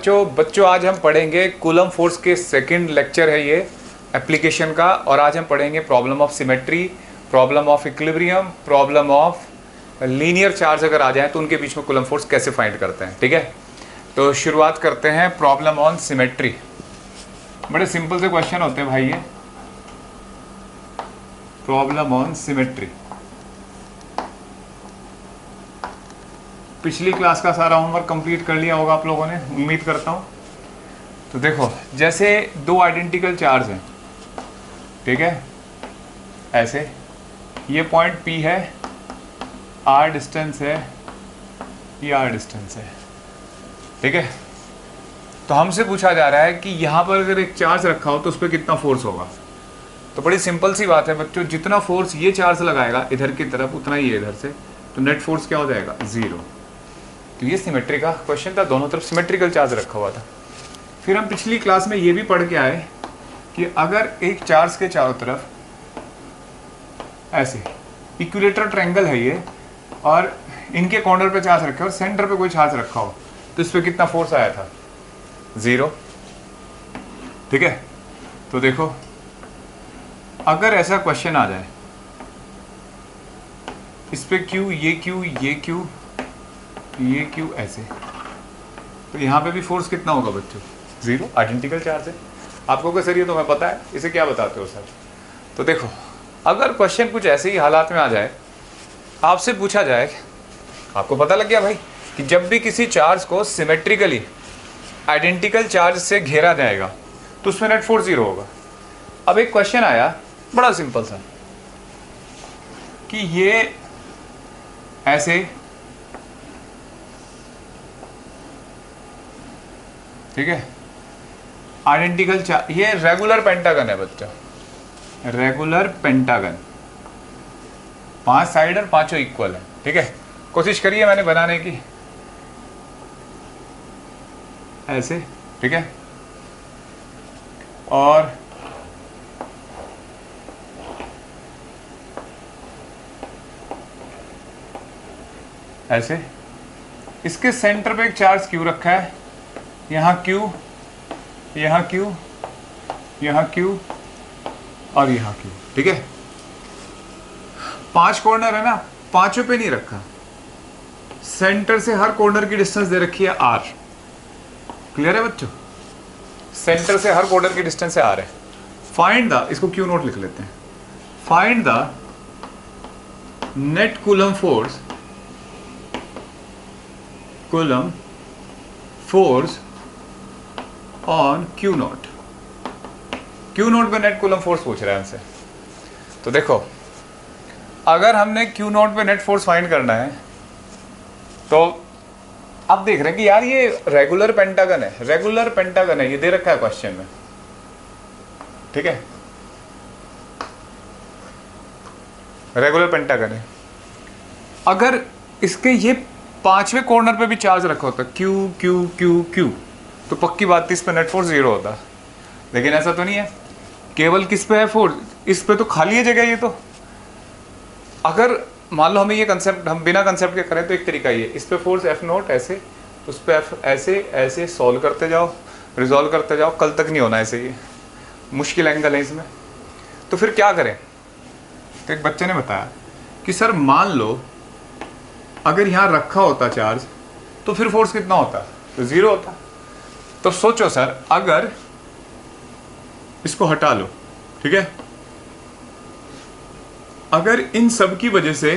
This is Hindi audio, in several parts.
बच्चों आज हम पढ़ेंगे कूलम फोर्स के सेकंड लेक्चर है ये एप्लीकेशन का, और आज हम पढ़ेंगे problem of symmetry, problem of equilibrium, problem of linear charge अगर आ जाए तो उनके बीच में कूलम फोर्स कैसे फाइंड करते हैं। ठीक है, तो शुरुआत करते हैं प्रॉब्लम ऑन सिमेट्री। बड़े सिंपल से क्वेश्चन होते हैं भाई ये, प्रॉब्लम ऑन सिमेट्री। पिछली क्लास का सारा होमवर्क कंप्लीट कर लिया होगा आप लोगों ने, उम्मीद करता हूँ। तो देखो, जैसे दो आइडेंटिकल चार्ज हैं, ठीक है, ऐसे ये पॉइंट P है, R डिस्टेंस है, ये R डिस्टेंस है, ठीक है। तो हमसे पूछा जा रहा है कि यहाँ पर अगर एक चार्ज रखा हो तो उस पर कितना फोर्स होगा। तो बड़ी सिंपल सी बात है बच्चों, जितना फोर्स ये चार्ज लगाएगा इधर की तरफ उतना ही इधर से, तो नेट फोर्स क्या हो जाएगा, 0। तो ये सिमेट्री का क्वेश्चन था, दोनों तरफ सिमेट्रिकल चार्ज रखा हुआ था। फिर हम पिछली क्लास में ये भी पढ़ के आए कि अगर एक चार्ज के चारों तरफ ऐसे इक्विलेटरल ट्रायंगल है ये, और इनके कॉर्नर पे चार्ज रखा हो और सेंटर पे कोई चार्ज रखा हो, तो इस पर कितना फोर्स आया था, 0। ठीक है, तो देखो अगर ऐसा क्वेश्चन आ जाए, इस पे Q, ये Q, ये Q, ये Q ऐसे, तो यहाँ पे भी फोर्स कितना होगा बच्चों, 0। आइडेंटिकल चार्ज है। आपको क्या सर ये तो मैं पता है, इसे क्या बताते हो सर। तो देखो अगर क्वेश्चन कुछ ऐसे ही हालात में आ जाए, आपसे पूछा जाए, आपको पता लग गया भाई कि जब भी किसी चार्ज को सिमेट्रिकली आइडेंटिकल चार्ज से घेरा जाएगा तो उसमें नेट फोर्स 0 होगा। अब एक क्वेश्चन आया बड़ा सिंपल सा कि ये ऐसे, ठीक है, आइडेंटिकल चार्ज, ये रेगुलर पेंटागन है बच्चा, रेगुलर पेंटागन, 5 साइड और पांचों इक्वल है। ठीक है, कोशिश करिए मैंने बनाने की, ऐसे, ठीक है, और ऐसे इसके सेंटर पे एक चार्ज Q रखा है, यहाँ Q, यहाँ Q, यहाँ Q और यहाँ Q। ठीक है, 5 कॉर्नर है ना, पांचों पे नहीं रखा, सेंटर से हर कॉर्नर की डिस्टेंस दे रखी है R। क्लियर है बच्चों, सेंटर से हर कॉर्नर की डिस्टेंस है R है। फाइंड द, इसको Q नोट लिख लेते हैं, find the net coulomb force, coulomb force on Q note. Q note पे नेट कूलम फोर्स पूछ रहा है हमसे। तो देखो अगर हमने Q नोट पे नेट फोर्स फाइंड करना है, तो आप देख रहे हैं कि यार ये रेगुलर पेंटागन है, रेगुलर पेंटागन है, ये दे रखा है क्वेश्चन में। ठीक है, रेगुलर पेंटागन है। अगर इसके ये 5वें कॉर्नर पे भी चार्ज रखा होता, Q Q Q Q, तो पक्की बात थी इस पे नेट फोर्स 0 होता। लेकिन ऐसा तो नहीं है, केवल किस पे है फोर्स, इस पे तो खाली है जगह ये। तो अगर मान लो हमें ये कंसेप्ट, हम बिना कंसेप्ट के करें तो एक तरीका ये, इस पे फोर्स F नोट ऐसे, उस पे F ऐसे, ऐसे सॉल्व करते जाओ, रिजॉल्व करते जाओ, कल तक नहीं होना ऐसे, ये मुश्किल एंगल है इसमें। तो फिर क्या करें, तो एक बच्चे ने बताया कि सर मान लो अगर यहाँ रखा होता चार्ज तो फिर फोर्स कितना होता, तो 0 होता। तो सोचो सर, अगर इसको हटा लो, ठीक है, अगर इन सब की वजह से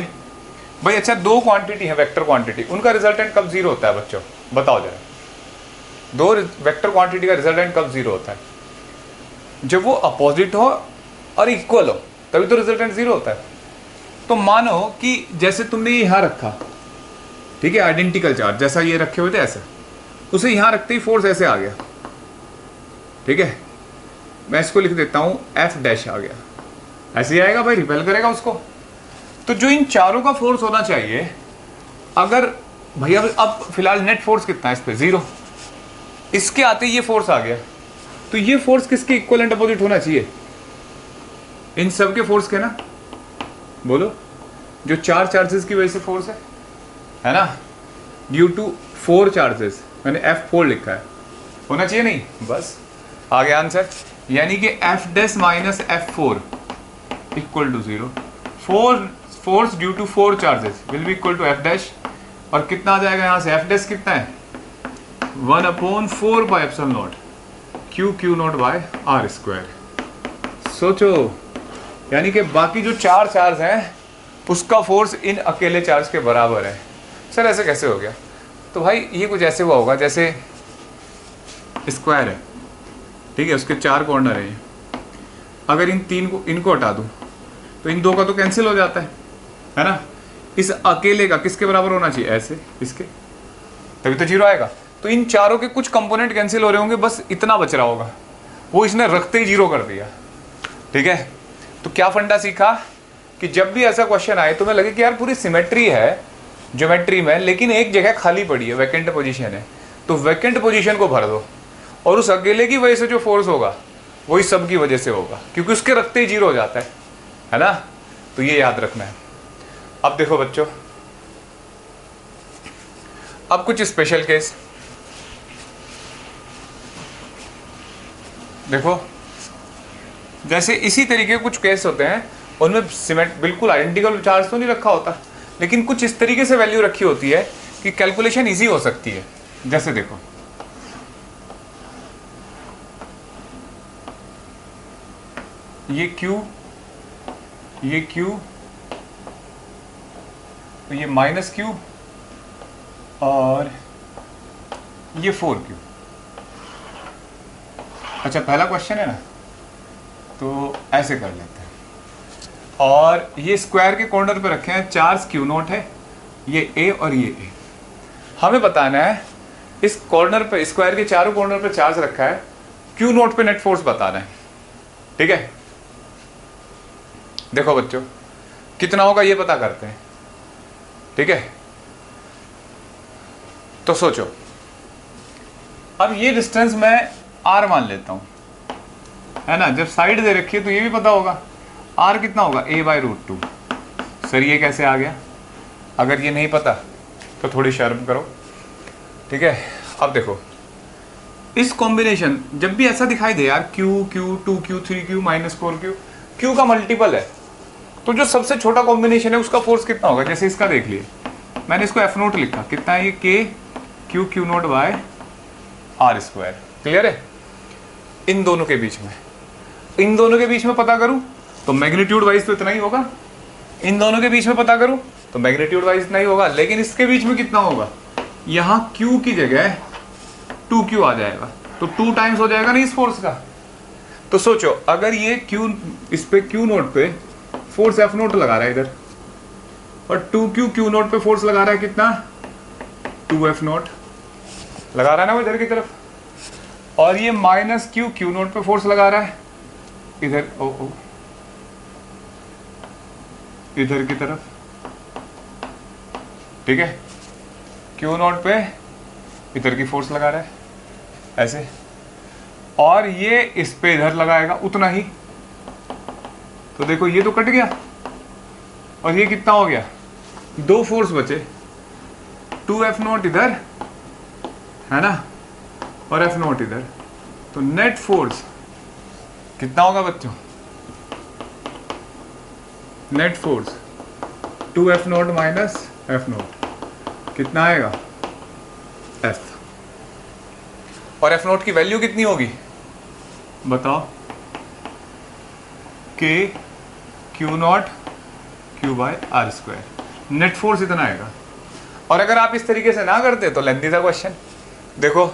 भाई, अच्छा 2 क्वांटिटी है वेक्टर क्वांटिटी, उनका रिजल्टेंट कब 0 होता है बच्चों, बताओ जरा। 2 वेक्टर क्वांटिटी का रिजल्टेंट कब 0 होता है, जब वो अपोजिट हो और इक्वल हो, तभी तो रिजल्टेंट 0 होता है। तो मानो कि जैसे तुमने ये यहां रखा, ठीक है, आइडेंटिकल चार्ज जैसा ये रखे हुए थे ऐसा, उसे यहां रखते ही फोर्स ऐसे आ गया। ठीक है, मैं इसको लिख देता हूं F डैश आ गया, ऐसे ही आएगा भाई, रिपेल करेगा उसको। तो जो इन चारों का फोर्स होना चाहिए, अगर भैया अब फिलहाल नेट फोर्स कितना है इस पे, 0, इसके आते ही ये फोर्स आ गया, तो ये फोर्स किसके इक्वल अपोजिट होना चाहिए, इन सब के फोर्स के ना, बोलो, जो 4 चार्जेस की वजह से फोर्स है ना, ड्यू टू 4 चार्जेस, मैंने F4 लिखा है, होना चाहिए नहीं, बस आ गया आंसर। यानी कि F dash minus F four equal to 0, force due to 4 charges will be equal to F dash, और कितना आ जाएगा यहाँ से, एफ डैश कितना है 1/4 by epsilon not Q not by R square. सोचो, यानी कि बाकी जो 4 चार्ज हैं उसका फोर्स इन अकेले चार्ज के बराबर है। सर ऐसे कैसे हो गया? तो भाई ये कुछ ऐसे हुआ होगा जैसे स्क्वायर है, ठीक है, उसके 4 कॉर्नर हैं, अगर इन 3 को इनको हटा दूं तो इन 2 का तो कैंसिल हो जाता है ना। इस अकेले का किसके बराबर होना चाहिए, ऐसे इसके, तभी तो 0 आएगा। तो इन चारों के कुछ कंपोनेंट कैंसिल हो रहे होंगे, बस इतना बच रहा होगा, वो इसने रखते ही 0 कर दिया। ठीक है, तो क्या फंडा सीखा कि जब भी ऐसा क्वेश्चन आए तुम्हें लगे कि यार पूरी सिमेट्री है ज्योमेट्री में, लेकिन एक जगह खाली पड़ी है, वैकेंट पोजीशन है, तो वैकेंट पोजीशन को भर दो, और उस अकेले की वजह से जो फोर्स होगा वही सब की वजह से होगा, क्योंकि उसके रखते ही 0 हो जाता है ना। तो ये याद रखना है। अब देखो बच्चों, अब कुछ स्पेशल केस देखो, जैसे इसी तरीके के कुछ केस होते हैं, उनमें सीमेंट बिल्कुल आइडेंटिकल चार्ज तो नहीं रखा होता, लेकिन कुछ इस तरीके से वैल्यू रखी होती है कि कैलकुलेशन इजी हो सकती है। जैसे देखो, ये Q, ये Q, तो ये -Q और ये 4Q। अच्छा, पहला क्वेश्चन है ना, तो ऐसे कर लेते हैं, और ये स्क्वायर के कॉर्नर पे रखे हैं, चार्ज Q नॉट है, ये A और ये A। हमें बताना है इस कॉर्नर पे, स्क्वायर के चारों कॉर्नर पे चार्ज रखा है, Q नॉट पे नेट फोर्स बताना है। ठीक है, देखो बच्चों कितना होगा ये पता करते हैं। ठीक है, तो सोचो, अब ये डिस्टेंस मैं R मान लेता हूं, है ना। जब साइड दे रखी है तो ये भी पता होगा, R कितना होगा, A/√2। सर ये कैसे आ गया? अगर ये नहीं पता तो थोड़ी शर्म करो। ठीक है, अब देखो, इस कॉम्बिनेशन जब भी ऐसा दिखाई दे यार, Q, 2Q, 3Q, -4Q, Q का मल्टीपल है, तो जो सबसे छोटा कॉम्बिनेशन है उसका फोर्स कितना होगा। जैसे इसका देख लिए, मैंने इसको F नोट लिखा, कितना है ये, Q not by R square. Clear है? इन दोनों के बीच में, इन दोनों के बीच में पता करूं तो मैग्नीट्यूड वाइज तो इतना ही होगा, इन दोनों के बीच में पता करूं तो मैग्नीट्यूड वाइज इतना ही होगा, लेकिन इसके बीच में कितना होगा, यहां Q की जगह 2Q आ जाएगा, तो 2 टाइम्स हो जाएगा ना इस फोर्स का। तो सोचो, अगर ये Q, इस पे Q नोट पे फोर्स F नोट लगा रहा है इधर, और 2Q Q नोट पे फोर्स लगा रहा है कितना, 2F नोट लगा रहा है ना वो इधर की तरफ, और ये -Q Q नोट पे फोर्स लगा रहा है इधर, इधर की तरफ। ठीक है, Q नोट पे इधर की फोर्स लगा रहा है ऐसे, और ये इस पे इधर लगाएगा उतना ही। तो देखो ये तो कट गया, और ये कितना हो गया, 2 फोर्स बचे, 2F नोट इधर, है ना, और F नोट इधर। तो नेट फोर्स कितना होगा बच्चों, net force 2F note minus F note कितना आएगा, F। और F नोट की वैल्यू कितनी होगी बताओ, K Q not Q by R square. Net force इतना आएगा। और अगर आप इस तरीके से ना करते तो लेंथी था क्वेश्चन। देखो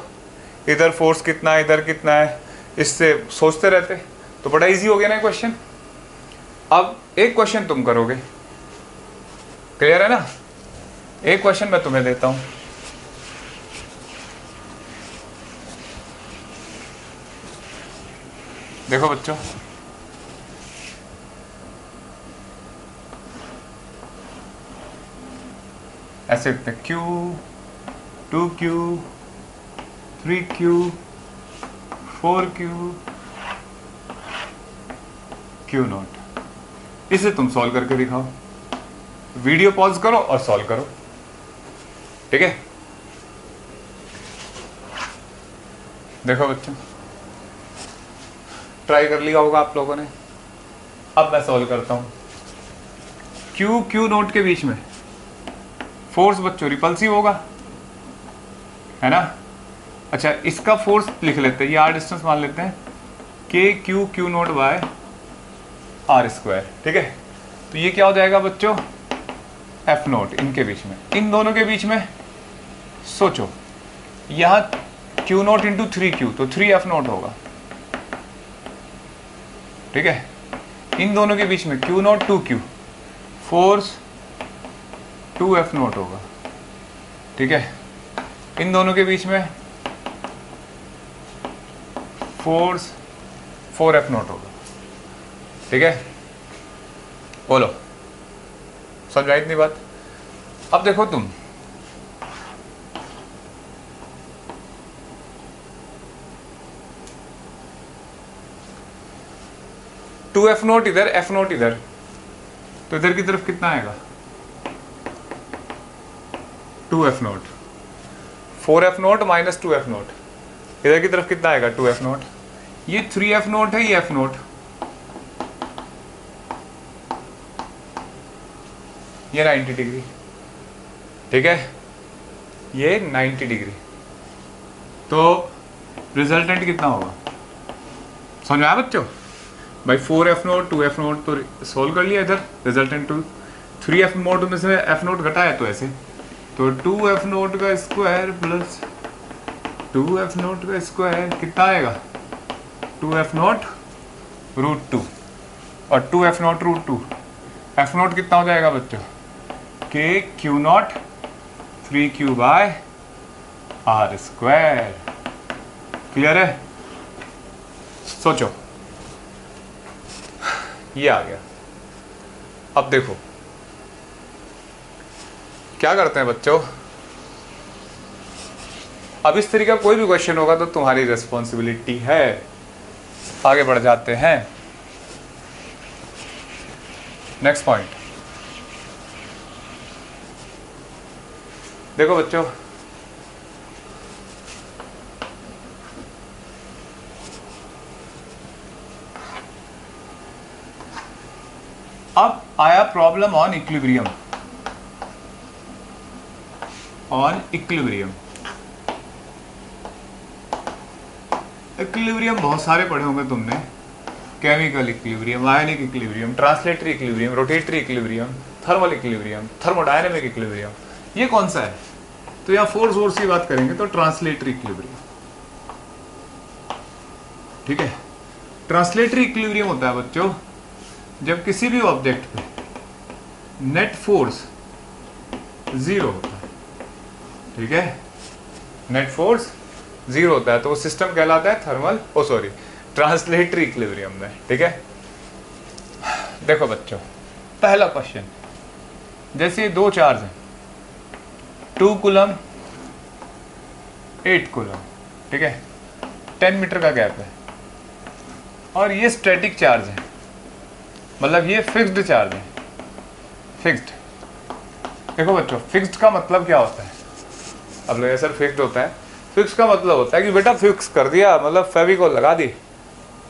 इधर फोर्स कितना है, इधर कितना है, इससे सोचते रहते तो बड़ा इजी हो गया ना क्वेश्चन। अब एक क्वेश्चन तुम करोगे, क्लियर है ना, एक क्वेश्चन मैं तुम्हें देता हूं। देखो बच्चों, ऐसे लिखते हैं, Q 2Q 3Q 4Q Q not. इसे तुम सॉल्व करके दिखाओ, वीडियो पॉज करो और सॉल्व करो। ठीक है, देखो बच्चों, ट्राई कर लिया होगा आप लोगों ने। अब मैं सॉल्व करता हूँ। क्यू नोट के बीच में फोर्स बच्चों रिपल्सिव होगा, है ना। अच्छा, इसका फोर्स लिख लेते हैं, ये आर डिस्टेंस मान लेते हैं, K Q not by R square, ठीक है। तो ये क्या हो जाएगा बच्चों, एफ नोट इनके बीच में, इन दोनों के बीच में। सोचो यहाँ क्यू नोट इंटू 3Q, तो 3F नोट होगा, ठीक है। इन दोनों के बीच में Q note 2Q, force 2F note होगा, ठीक है। इन दोनों के बीच में फोर्स 4F नोट होगा, ठीक है। बोलो, समझाई इतनी बात। अब देखो तुम, टू एफ नोट इधर, एफ नोट इधर, तो इधर की तरफ कितना आएगा, 2F note, 4F note minus 2F note, इधर की तरफ कितना आएगा 2F नोट। ये 3F नोट है, ये F नोट, ये 90 डिग्री, ठीक है, ये 90 डिग्री। तो रिजल्टेंट कितना होगा, समझ में आया बच्चों भाई। 4F नोट 2F नोट तो सोल्व कर लिया इधर, रिजल्टेंट 3F नोट में से F नोट घटाया, तो ऐसे, तो 2F नोट का स्क्वायर प्लस 2F नोट का स्क्वायर कितना आएगा, 2F नोट रूट 2 और 2F note root 2, F note कितना हो जाएगा बच्चों, K Q not 3Q by R square. Clear है। सोचो, ये आ गया। अब देखो क्या करते हैं बच्चों, अब इस तरीके का कोई भी क्वेश्चन होगा तो तुम्हारी रिस्पॉन्सिबिलिटी है। आगे बढ़ जाते हैं, नेक्स्ट पॉइंट। देखो बच्चों, अब आया problem on equilibrium. On equilibrium, equilibrium बहुत सारे पढ़े होंगे तुमने, chemical equilibrium, ionic equilibrium, translatory equilibrium, rotatory equilibrium, thermal equilibrium, thermodynamic equilibrium. ये कौन सा है, तो यहाँ फोर्स वोर्स की बात करेंगे तो ट्रांसलेटरी इक्विलिब्रियम, ठीक है। ट्रांसलेटरी इक्विलिब्रियम होता है बच्चों जब किसी भी ऑब्जेक्ट पे नेट फोर्स 0 होता है, ठीक है, नेट फोर्स 0 होता है, तो वो सिस्टम कहलाता है थर्मल ट्रांसलेटरी इक्विलिब्रियम में, ठीक है। देखो बच्चों, पहला क्वेश्चन, जैसे दो चार्ज हैं, 2 कूलम 8 कूलम, ठीक है, 10 मीटर का गैप है, और ये स्टैटिक चार्ज है, मतलब ये फिक्स्ड चार्ज है, फिक्स्ड। देखो बच्चों, फिक्स्ड का मतलब क्या होता है, अब लोग सर फिक्स्ड होता है, फिक्स का मतलब होता है कि बेटा फिक्स कर दिया, मतलब फेविकोल लगा दी,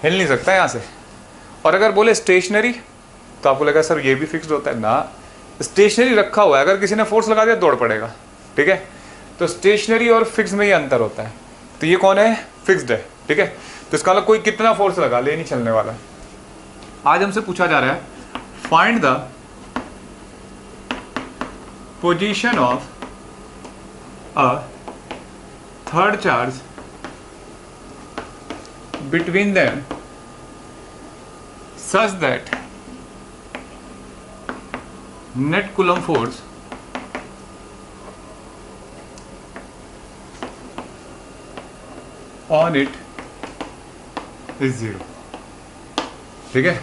हिल नहीं सकता यहाँ से। और अगर बोले स्टेशनरी तो आपको लगा सर ये भी फिक्स्ड होता है ना, स्टेशनरी रखा हुआ है, अगर किसी ने फोर्स लगा दिया दौड़ पड़ेगा, ठीक है। तो स्टेशनरी और फिक्स में ये अंतर होता है, तो ये कौन है, फिक्स्ड है, ठीक है। तो इसका मतलब कोई कितना फोर्स लगा ले नहीं चलने वाला। आज हमसे पूछा जा रहा है, find the position of a third charge between them such that net coulomb force on it is 0, ठीक है।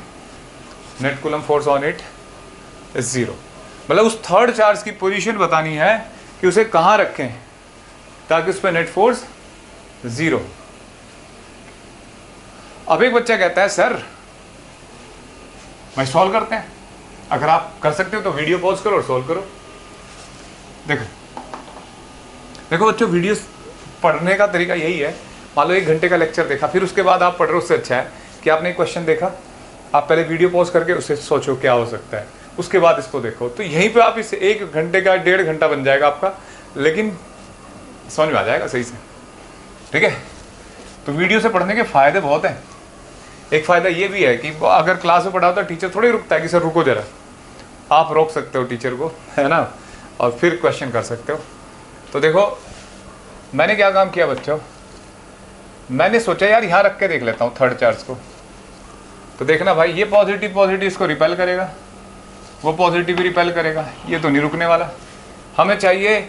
Net coulomb force on it is 0, मतलब उस थर्ड चार्ज की पोजीशन बतानी है कि उसे कहाँ रखें ताकि उस पर नेट फोर्स 0। अब एक बच्चा कहता है सर मैं सॉल्व करते हैं, अगर आप कर सकते हो तो वीडियो पॉज करो और सॉल्व करो। देखो बच्चों, वीडियो पढ़ने का तरीका यही है, मान लो 1 घंटे का लेक्चर देखा, फिर उसके बाद आप पढ़ रहे हो, उससे अच्छा है कि आपने एक क्वेश्चन देखा, आप पहले वीडियो पॉज करके उससे सोचो क्या हो सकता है, उसके बाद इसको देखो, तो यहीं पे आप इसे 1 घंटे का 1.5 घंटा बन जाएगा आपका, लेकिन समझ में आ जाएगा सही से। ठीक है, तो वीडियो से पढ़ने के फ़ायदे बहुत हैं। एक फ़ायदा ये भी है कि अगर क्लास में पढ़ाता है टीचर थोड़ी रुकता है कि सर रुको जरा, आप रोक सकते हो टीचर को, है ना, और फिर क्वेश्चन कर सकते हो। तो देखो मैंने क्या काम किया बच्चों, मैंने सोचा यार यहाँ रख के देख लेता हूँ थर्ड चार्ज को। तो देखना भाई, ये पॉजिटिव पॉजिटिव इसको रिपेल करेगा, वो पॉजिटिव भी रिपेल करेगा, ये तो नहीं रुकने वाला। हमें चाहिए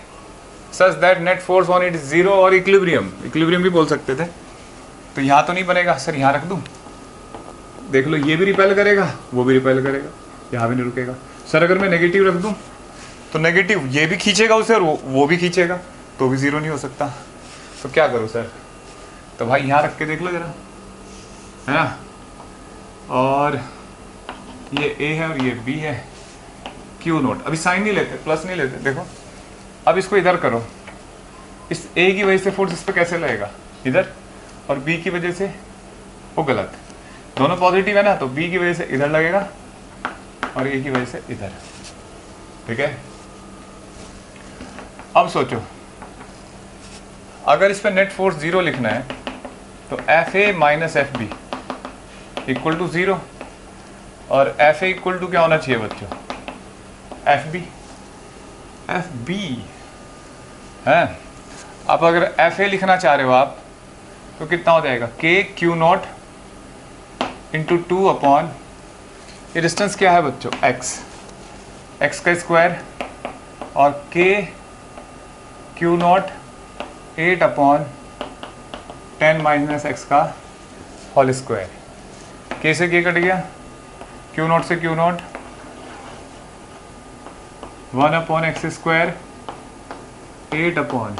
such that net force on it zero और इक्विलिब्रियम भी बोल सकते थे। तो यहाँ तो नहीं बनेगा, सर यहाँ रख दूँ, देख लो ये भी रिपेल करेगा, वो भी रिपेल करेगा, यहाँ भी नहीं रुकेगा। सर अगर मैं नेगेटिव रख दूँ तो नेगेटिव ये भी खींचेगा उसे और वो भी खींचेगा, तो भी जीरो नहीं हो सकता। तो क्या करूँ सर? तो भाई यहाँ रख के देख लो जरा, है ना, और ये ए है और ये बी है, क्यू नोट, अभी साइन नहीं लेते, प्लस नहीं लेते। देखो अब इसको इधर करो, इस ए की वजह से फोर्स इस पर कैसे लगेगा इधर, और बी की वजह से वो गलत, दोनों पॉजिटिव है ना, तो बी की वजह से इधर लगेगा और ए की वजह से इधर। ठीक है, अब सोचो अगर इस पर नेट फोर्स जीरो लिखना है तो F A minus F B equal to zero, और एफ ए इक्वल टू क्या होना चाहिए बच्चों? एफ बी है। अब अगर एफ ए लिखना चाह रहे हो आप तो कितना हो जाएगा? के क्यू नॉट इंटू 2 अपॉन, ये डिस्टेंस क्या है बच्चों? एक्स का स्क्वायर, और के Q not 8 upon 10 minus x का होल स्क्वायर। के से के कट गया, क्यू नॉट से Q not, 1 upon X square 8 upon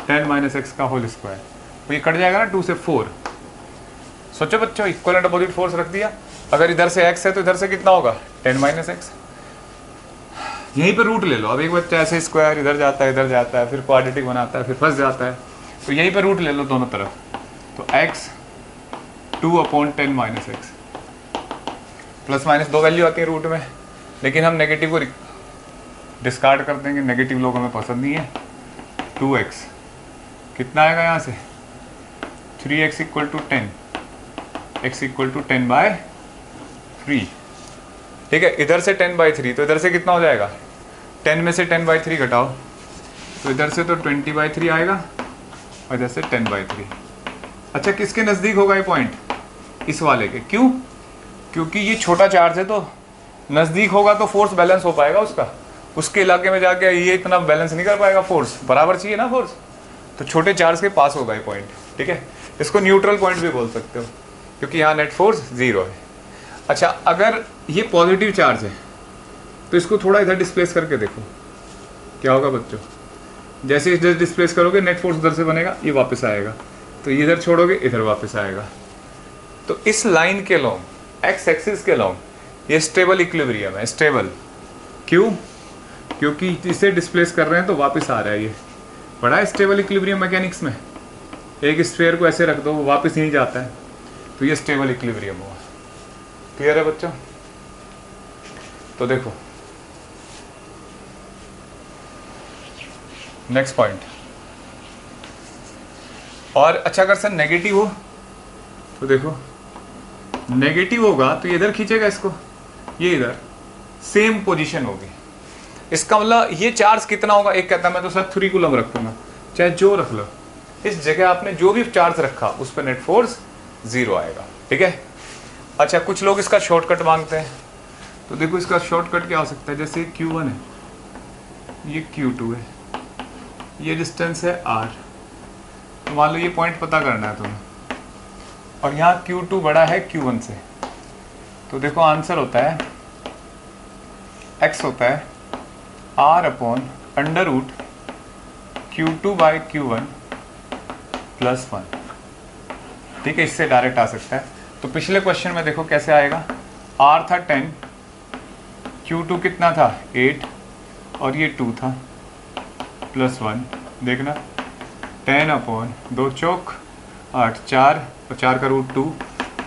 10 minus x का होल स्क्वायर, तो ये कट जाएगा ना 2 से 4। सोचो बच्चों, इक्वल एंड अपोजिट फोर्स रख दिया, अगर इधर से x है तो इधर से कितना होगा? 10 माइनस एक्स। यहीं पर रूट ले लो। अब एक बच्चा ऐसे स्क्वायर इधर जाता है, इधर जाता है, फिर क्वाड्रेटिक बनाता है, फिर फंस जाता है, तो यहीं पर रूट ले लो दोनों तरफ। तो x 2 upon 10 minus x, plus minus दो वैल्यू आती है रूट में, लेकिन हम नेगेटिव को डिस्कार्ड कर देंगे, नेगेटिव लोग हमें पसंद नहीं है। 2x कितना आएगा यहाँ से? 3x equal to 10, x equal to 10/3। ठीक है, इधर से 10/3, तो इधर से कितना हो जाएगा? 10 में से 10/3 घटाओ, तो इधर से तो 20/3 आएगा और इधर से 10/3। अच्छा, किसके नज़दीक होगा ये पॉइंट? इस वाले के। क्यों? क्योंकि ये छोटा चार्ज है, तो नज़दीक होगा तो फोर्स बैलेंस हो पाएगा उसका, उसके इलाके में जाके ये इतना बैलेंस नहीं कर पाएगा, फोर्स बराबर चाहिए ना फोर्स, तो छोटे चार्ज के पास होगा ये पॉइंट। ठीक है, इसको न्यूट्रल पॉइंट भी बोल सकते हो, क्योंकि यहाँ नेट फोर्स जीरो है। अच्छा, अगर ये पॉजिटिव चार्ज है तो इसको थोड़ा इधर डिस्प्लेस करके देखो क्या होगा बच्चों। जैसे इधर डिस्प्लेस करोगे नेट फोर्स उधर से बनेगा, ये वापस आएगा, तो ये इधर छोड़ोगे इधर वापस आएगा। तो इस लाइन के लॉन्ग, एक्स एक्सिस के लॉन्ग, ये स्टेबल इक्विलिब्रियम है। स्टेबल क्यों? क्योंकि इसे डिस्प्लेस कर रहे हैं तो वापस आ रहा है। ये बड़ा है स्टेबल इक्विलिब्रियम मैकेनिक्स में। एक स्फीयर को ऐसे रख दो, वो वापस नहीं जाता है, तो ये स्टेबल इक्विलिब्रियम हुआ। क्लियर है बच्चों? तो देखो नेक्स्ट पॉइंट। और अच्छा, अगर सर नेगेटिव हो तो देखो, नेगेटिव होगा तो ये इधर खींचेगा इसको, ये इधर सेम पोजीशन होगी। इसका मतलब ये चार्ज कितना होगा? एक कहता है मैं तो सर 3 कूलम रखूंगा, चाहे जो रख लो, इस जगह आपने जो भी चार्ज रखा उस पर नेट फोर्स जीरो आएगा। ठीक है। अच्छा, कुछ लोग इसका शॉर्टकट मांगते हैं, तो देखो इसका शॉर्टकट क्या हो सकता है? जैसे Q1 है, ये Q2 है, ये डिस्टेंस है R, तो मान लो ये पॉइंट पता करना है तुम्हें, और यहाँ Q2 बड़ा है Q1 से, तो देखो आंसर होता है x होता है R upon under root Q2/Q1 + 1। ठीक है, इससे डायरेक्ट आ सकता है। तो पिछले क्वेश्चन में देखो कैसे आएगा, R था 10, Q2 कितना था 8, और ये 2 था +1। देखना 10 अपॉन 2 चौक 8, 4 और 4 का रूट 2,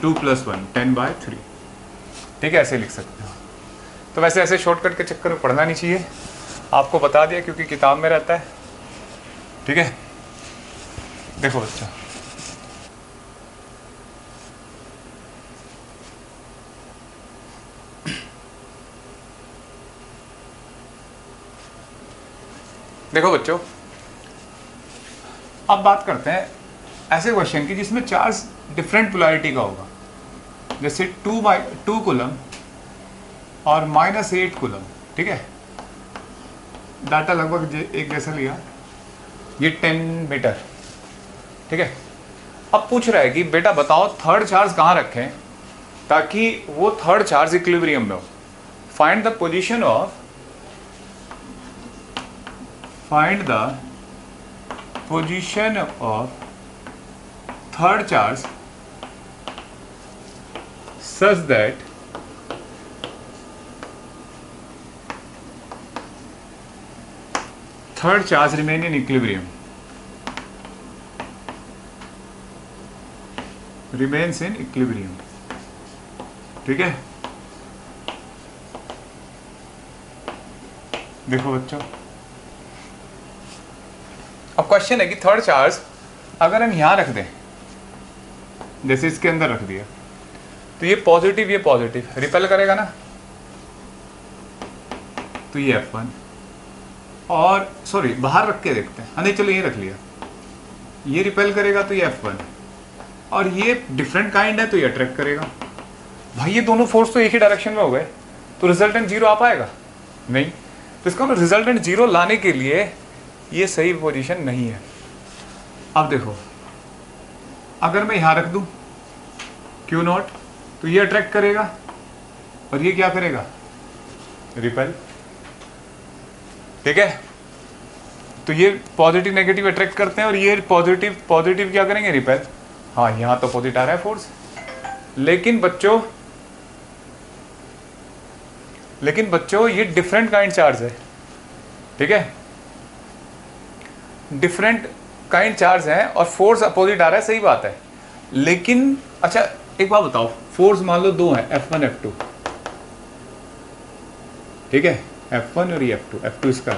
2 + 1 10/3। ठीक है, ऐसे लिख सकते हो। तो वैसे ऐसे शॉर्टकट के चक्कर में पढ़ना नहीं चाहिए, आपको बता दिया क्योंकि किताब में रहता है। ठीक है, देखो बच्चा, देखो बच्चों, अब बात करते हैं ऐसे क्वेश्चन की जिसमें चार्ज डिफरेंट पोलैरिटी का होगा, जैसे 2 कूलम और -8 कूलम। ठीक है, डाटा लगभग एक जैसा लिया, ये 10 मीटर। ठीक है, अब पूछ रहा है कि बेटा बताओ थर्ड चार्ज कहाँ रखें ताकि वो थर्ड चार्ज इक्विलिब्रियम में हो। Find the position of third charge such that third charge remain in equilibrium, remains in equilibrium। ठीक है, देखो बच्चों, अब क्वेश्चन है कि थर्ड चार्ज अगर हम यहां रख दें, जैसे इसके अंदर रख दिया, तो ये पॉजिटिव रिपेल करेगा ना, तो ये F1, और सॉरी बाहर रख के देखते हैं, नहीं चलो ये रख लिया, ये रिपेल करेगा तो ये F1, और ये डिफरेंट काइंड है तो ये अट्रैक्ट करेगा। भाई ये दोनों फोर्स तो एक ही डायरेक्शन में हो गए, तो रिजल्टेंट 0 आ पाएगा नहीं। तो इसका मतलब रिजल्टेंट 0 लाने के लिए ये सही पोजीशन नहीं है। अब देखो, अगर मैं यहां रख दूं Q0, तो ये अट्रैक्ट करेगा और ये क्या करेगा, रिपेल। ठीक है, तो ये पॉजिटिव नेगेटिव अट्रैक्ट करते हैं और ये पॉजिटिव क्या करेंगे, रिपेल। हाँ, यहां तो अपोजिट आ रहा है फोर्स, लेकिन बच्चों ये डिफरेंट काइंड चार्ज है। ठीक है, डिफरेंट काइंड चार्ज है और फोर्स अपोजिट आ रहा है, सही बात है। लेकिन अच्छा एक बात बताओ, फोर्स मान लो 2 है, F1 F2। ठीक है, F1 और ये F2 इसका।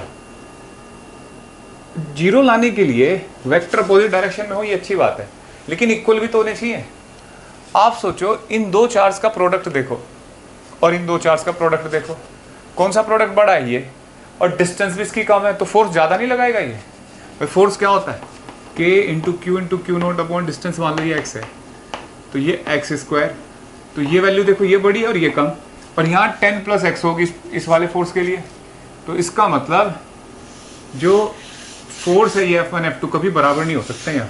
0 लाने के लिए वेक्टर अपोजिट डायरेक्शन में हो, ये अच्छी बात है, लेकिन इक्वल भी तो होने चाहिए। आप सोचो, इन दो चार्ज का प्रोडक्ट देखो और इन दो चार्ज का प्रोडक्ट देखो, कौन सा प्रोडक्ट बड़ा है, ये, और डिस्टेंस भी इसकी कम है, तो फोर्स ज्यादा नहीं लगाएगा ये। फोर्स क्या होता है, K × Q × Q0 upon distance, मान लो ये x है, तो ये x², तो ये वैल्यू देखो, ये बड़ी और ये कम, और यहाँ 10 + x होगी इस वाले फोर्स के लिए। तो इसका मतलब जो फोर्स है ये F1 F2 कभी बराबर नहीं हो सकते यहाँ,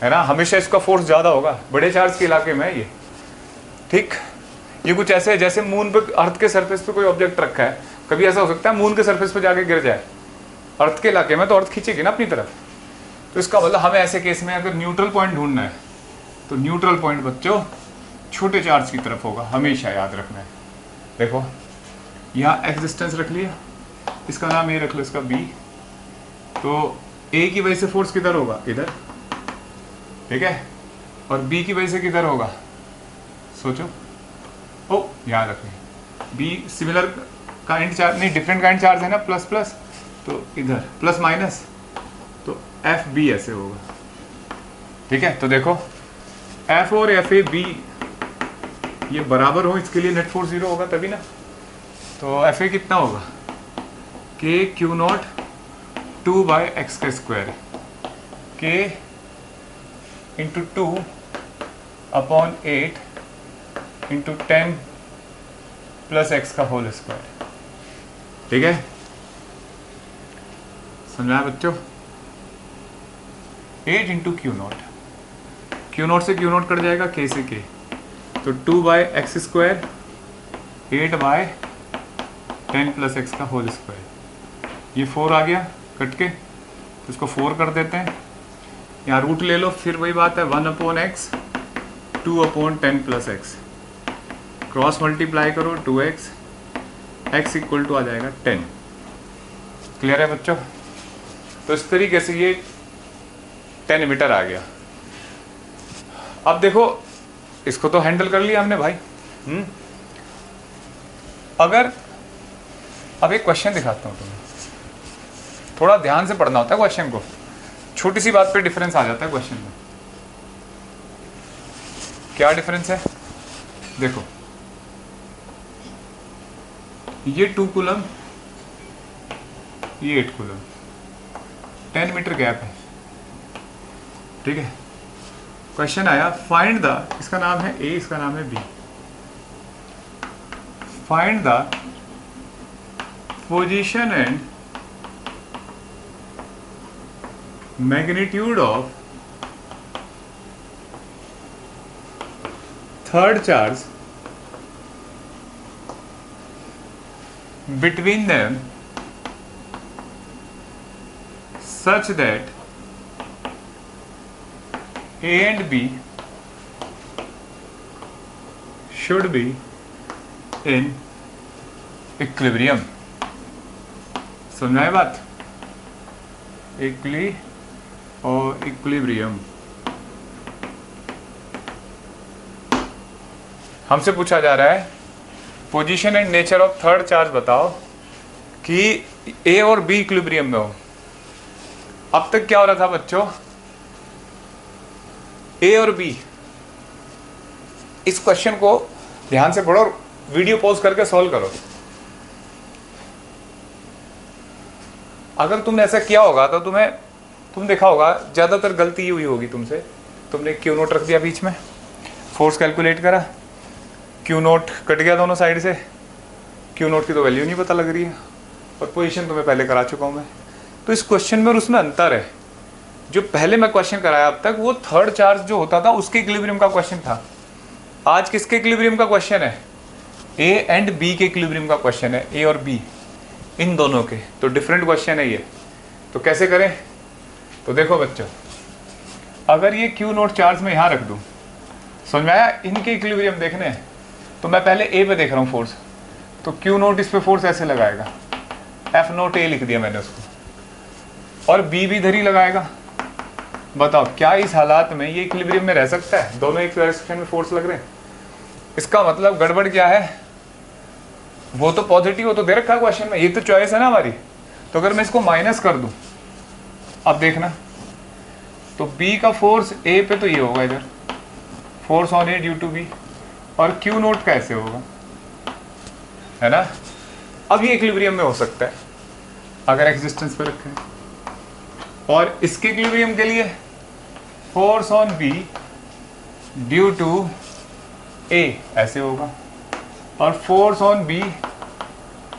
है ना, हमेशा इसका फोर्स ज़्यादा होगा बड़े चार्ज के इलाके में ये। ठीक, ये कुछ ऐसे है जैसे मून पे, अर्थ के सरफेस पे कोई ऑब्जेक्ट रखा है, कभी ऐसा हो सकता है मून के सरफेस पे जाके गिर जाए, अर्थ के इलाके में तो अर्थ खींचेगी ना अपनी तरफ। तो इसका मतलब हमें ऐसे केस में अगर न्यूट्रल पॉइंट ढूंढना है, तो न्यूट्रल पॉइंट बच्चों छोटे चार्ज की तरफ होगा, हमेशा याद रखना है। देखो यहाँ x डिस्टेंस रख लिया, इसका नाम ये रख लो, इसका b, तो a की वजह से फोर्स किधर होगा, इधर। ठीक है, और b की वजह से किधर होगा, सोचो, ओ याद रखिए, b सिमिलर काइंड चार्ज नहीं, डिफरेंट काइंड चार्ज है ना, प्लस प्लस, तो इधर प्लस माइनस, तो FB ऐसे होगा। ठीक है, तो देखो F और FAB ये बराबर हो, इसके लिए नेट फोर्स 0 होगा तभी ना। तो FA कितना होगा, K Q0 2/x², K × 2 upon 8 × 10 + x का होल स्क्वायर। ठीक है, समझाया बच्चों। 8 × Q0, Q0 से Q0 कट जाएगा, K से K, तो 2/x², 8/10 + x का होल स्क्वायर। ये 4 आ गया कट के, तो इसको 4 कर देते हैं, यहाँ रूट ले लो, फिर वही बात है, 1/x 2/10 + x, क्रॉस मल्टीप्लाई करो 2x, x = आ जाएगा 10। क्लियर है बच्चों। तो इस तरीके से ये 10 मीटर आ गया। अब देखो इसको तो हैंडल कर लिया हमने भाई। अगर अब एक क्वेश्चन दिखाता हूं तुम्हें, थोड़ा ध्यान से पढ़ना होता है क्वेश्चन को, छोटी सी बात पे डिफरेंस आ जाता है क्वेश्चन में। क्या डिफरेंस है देखो, ये 2 कूलम, ये 8 कूलम, 10 मीटर गैप है, ठीक है। क्वेश्चन आया फाइंड द, इसका नाम है ए, इसका नाम है B, find the position and magnitude of third charge between them such that A and B should be in equilibrium। समझाए बात, इक्वली और इक्विलिब्रियम। हमसे पूछा जा रहा है position and nature of third charge बताओ कि ए और बी इक्विलिब्रियम में हो। अब तक क्या हो रहा था बच्चों, ए और बी, इस क्वेश्चन को ध्यान से पढ़ो, वीडियो पॉज करके सॉल्व करो। अगर तुमने ऐसा किया होगा तो तुम देखा होगा ज्यादातर गलती ये हुई होगी तुमसे, तुमने क्यू नोट रख दिया बीच में, फोर्स कैलकुलेट करा, क्यू नोट कट गया दोनों साइड से, क्यू नोट की तो वैल्यू नहीं पता लग रही है, और पोजीशन तुम्हें पहले करा चुका हूं मैं। तो इस क्वेश्चन में और उसमें अंतर है। जो पहले मैं क्वेश्चन कराया अब तक वो थर्ड चार्ज जो होता था उसके इक्विलिब्रियम का क्वेश्चन था। आज किसके इक्विलिब्रियम का क्वेश्चन है, ए एंड बी के इक्विलिब्रियम का क्वेश्चन है, ए और बी इन दोनों के। तो डिफरेंट क्वेश्चन है ये। तो कैसे करें, तो देखो बच्चों, अगर ये क्यू नोट चार्ज में यहाँ रख दूँ, समझ में आया, इनके इक्विलिब्रियम देखने हैं। तो मैं पहले ए पे देख रहा हूँ फोर्स, तो क्यू नोट इस पे फोर्स ऐसे लगाएगा, एफ नोट ए लिख दिया मैंने उसको, और बी भी इधर ही लगाएगा। बताओ क्या इस हालात में ये इक्विलिब्रियम में रह सकता है, दोनों एक डायरेक्शन में फोर्स लग रहे हैं। इसका मतलब गड़बड़ क्या है, वो तो पॉजिटिव हो तो दे रखा है क्वेश्चन में, ये तो चॉइस है ना हमारी। तो अगर मैं इसको माइनस कर दूं, अब देखना, तो बी का फोर्स ए पे तो ये होगा इधर, force on A due to B, और क्यू नोट कैसे होगा, है ना। अब ये इक्विलिब्रियम में हो सकता है अगर एक्सिस्टेंस पे रखें, और इसके इक्विलिब्रियम के लिए force on B due to A ऐसे होगा, और force on B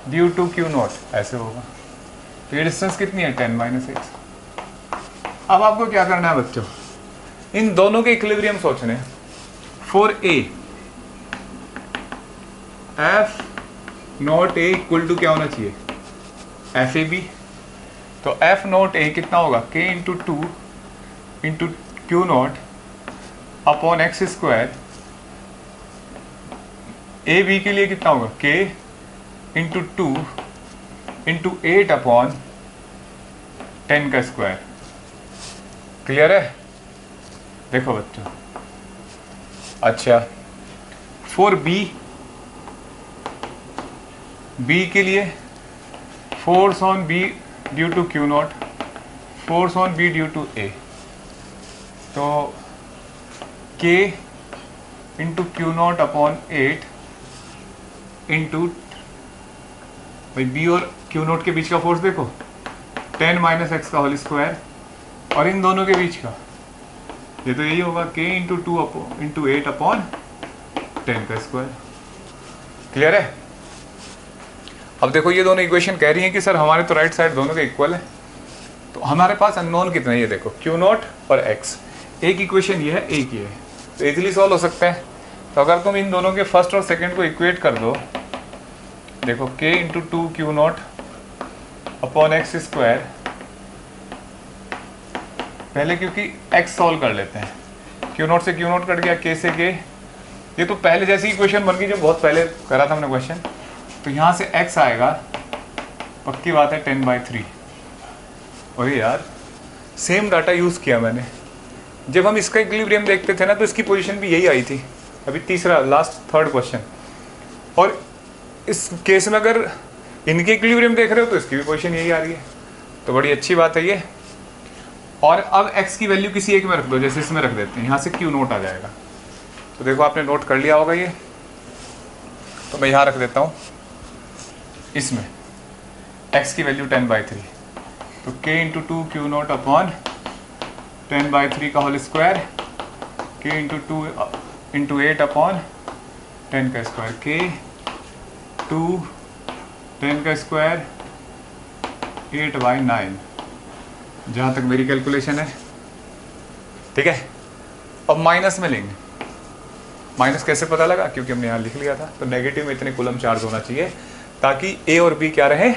due to Q naught ऐसे होगा। तो ये डिस्टेंस कितनी है, 10-6। अब आपको क्या करना है बच्चों, इन दोनों के इक्विलिब्रियम सोचने। For A, F not A equal to क्या होना चाहिए, एफ ए बी। तो एफ नोट ए कितना होगा, K into 2 into Q not upon X square. A B के लिए कितना होगा, के इंटू 2 इंटू 8 अपॉन 10 का स्क्वायर। क्लियर है, देखो बच्चों। अच्छा, फॉर बी, बी के लिए force on B due to Q naught, force on B due to A. तो K into Q naught upon 8 into, भाई बी और क्यू नॉट के बीच का फोर्स देखो, 10 - x का होल स्क्वायर, और इन दोनों के बीच का ये तो यही होगा, k इंटू 2 इंटू 8 अपॉन 10 का स्क्वायर। क्लियर है। अब देखो ये दोनों इक्वेशन कह रही हैं कि सर हमारे तो राइट साइड दोनों के इक्वल है, तो हमारे पास अननोन कितने हैं, ये देखो क्यू नॉट और x। एक इक्वेशन ये है, एक ये है, तो इजीली सॉल्व हो सकते हैं। तो अगर तुम इन दोनों के फर्स्ट और सेकंड को इक्वेट कर दो, देखो k into 2 Q naught upon X square, पहले क्योंकि x सॉल्व कर लेते हैं, क्यू नॉट से क्यू नॉट कट गया, k से k, ये तो पहले जैसी इक्वेशन बन गई जो बहुत पहले करा था हमने क्वेश्चन। तो यहाँ से x आएगा, पक्की बात है 10/3। और यार सेम डाटा यूज़ किया मैंने, जब हम इसका इक्विलिब्रियम देखते थे ना तो इसकी पोजीशन भी यही आई थी। अभी तीसरा लास्ट थर्ड क्वेश्चन, और इस केस में अगर इनके इक्विलिब्रियम देख रहे हो तो इसकी भी पोजीशन यही आ रही है, तो बड़ी अच्छी बात है ये। और अब x की वैल्यू किसी एक में रख दो, जैसे इसमें रख देते हैं, यहाँ से Q नोट आ जाएगा। तो देखो आपने नोट कर लिया होगा ये, तो मैं यहाँ रख देता हूँ इसमें x की वैल्यू 10/3, तो k into 2 Q not upon 10/3 का whole square, k into 2 into 8 upon 10 का स्क्वायर, k 2 10 का स्क्वायर 8/9, जहाँ तक मेरी कैलकुलेशन है। ठीक है, अब माइनस में लेंगे। माइनस कैसे पता लगा? क्योंकि हमने यहाँ लिख लिया था। तो नेगेटिव में इतने कूलम चार्ज होना चाहिए ताकि ए और बी क्या रहे,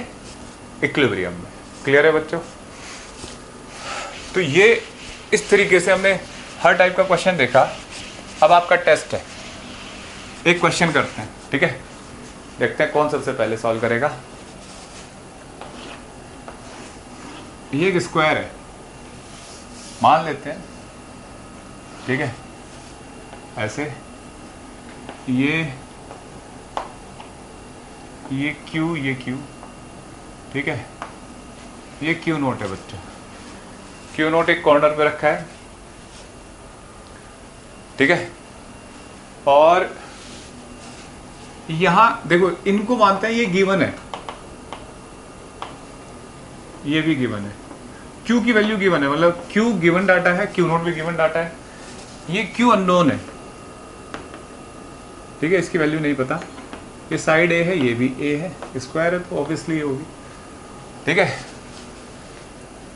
इक्विलिब्रियम में। क्लियर है बच्चों? तो ये इस तरीके से हमने हर टाइप का क्वेश्चन देखा। अब आपका टेस्ट है, एक क्वेश्चन करते हैं। ठीक है, देखते हैं कौन सबसे पहले सॉल्व करेगा। ये एक स्क्वायर है मान लेते हैं, ठीक है, ऐसे ये Q, ये Q, ठीक है, ये Q नोट है बच्चों। Q नोट एक कॉर्नर पे रखा है, ठीक है, और यहां देखो इनको मानते हैं ये गिवन है, ये भी गिवन है, Q की वैल्यू गिवन है, मतलब Q गिवन डाटा है, Q नोट भी गिवन डाटा है, ये Q अननोन है। ठीक है, इसकी वैल्यू नहीं पता, ये साइड A है, ये भी A है, स्क्वायर है तो ऑब्वियसली होगी। ठीक है,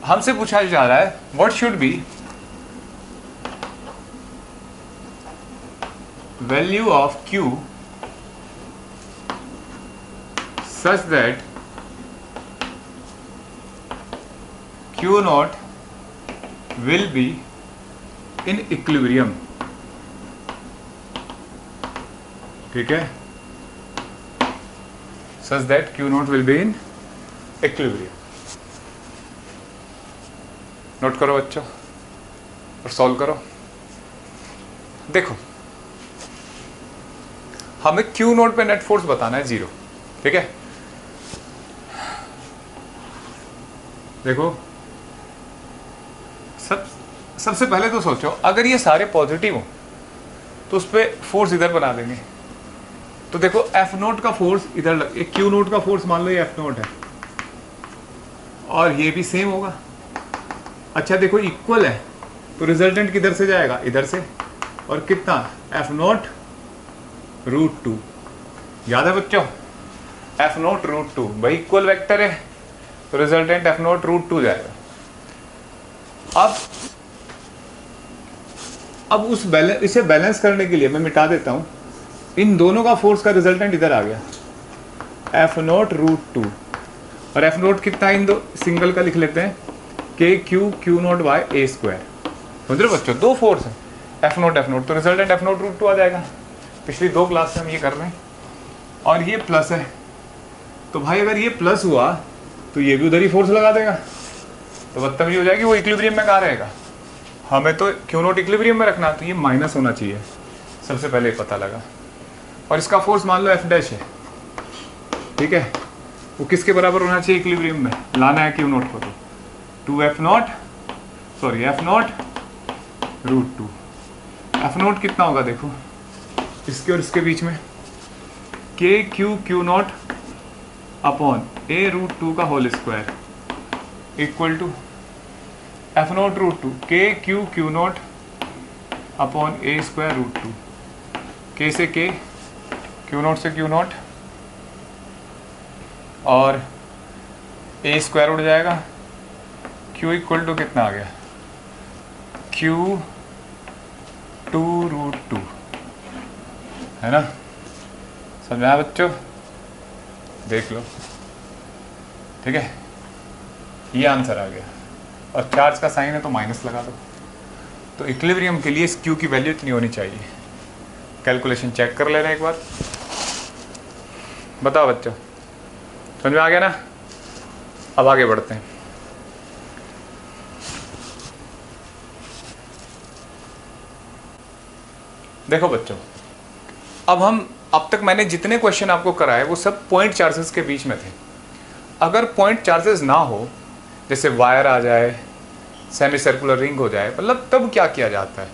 हमसे पूछा जा रहा है what should be value of Q such that Q not will be in equilibrium। ठीक है, such that Q not will be in equilibrium। Note करो बच्चों और सॉल्व करो। देखो हमें Q नोट पे नेट फोर्स बताना है 0। ठीक है, देखो सबसे पहले तो सोचो अगर ये सारे पॉजिटिव हो तो उस पर फोर्स इधर बना देंगे। तो देखो F नोट का फोर्स इधर Q नोट का फोर्स मान लो ये F नोट है और ये भी सेम होगा। अच्छा देखो इक्वल है तो रिजल्टेंट किधर से जाएगा, इधर से, और कितना F नोट √2। याद है बच्चों, F नोट √2 भाई इक्वल वेक्टर है तो रिजल्टेंट F नोट √2 जाएगा। अब उस बैलेंस, इसे बैलेंस करने के लिए मैं मिटा देता हूं, इन दोनों का फोर्स का रिजल्टेंट इधर आ गया F नोट √2, और F नोट कितना इन दो सिंगल का लिख लेते हैं Q not by A square. समझ रहे बच्चों, दो फोर्स है F नोट, तो रिजल्टेंट F नोट √2 आ जाएगा। पिछली दो क्लास में हम ये कर रहे हैं, और ये प्लस है तो भाई अगर ये प्लस हुआ तो ये भी उधर ही फोर्स लगा देगा, तो बदतमीजी हो जाएगी। वो इक्विलिब्रियम में कहाँ रहेगा, हमें तो Q नोट इक्विलिब्रियम में रखना, तो ये माइनस होना चाहिए। सबसे पहले पता लगा, और इसका फोर्स मान लो F डैश है। ठीक है, वो किसके बराबर होना चाहिए इक्विलिब्रियम में, लाना है Q नोट को, तो 2F note F not √2। F note कितना होगा देखो, इसके और इसके बीच में Q नोट अपॉन A √2 का whole square equal to F not √2 Q not upon A square √2। K से K, Q नोट से Q नोट, और A स्क्वायर उड़ जाएगा। Q इक्वल टू कितना आ गया, Q 2√2, है ना। समझा बच्चों, देख लो। ठीक है, ये आंसर आ गया, और चार्ज का साइन है तो माइनस लगा दो। तो इक्विलिब्रियम के लिए इस Q की वैल्यू इतनी होनी चाहिए। कैलकुलेशन चेक कर लेना एक बार, बताओ बच्चों, समझ में आ गया ना। अब आगे बढ़ते हैं। देखो बच्चों, अब तक मैंने जितने क्वेश्चन आपको कराए वो सब पॉइंट चार्जेस के बीच में थे। अगर पॉइंट चार्जेस ना हो, जैसे वायर आ जाए, सेमी सर्कुलर रिंग हो जाए, मतलब तब क्या किया जाता है,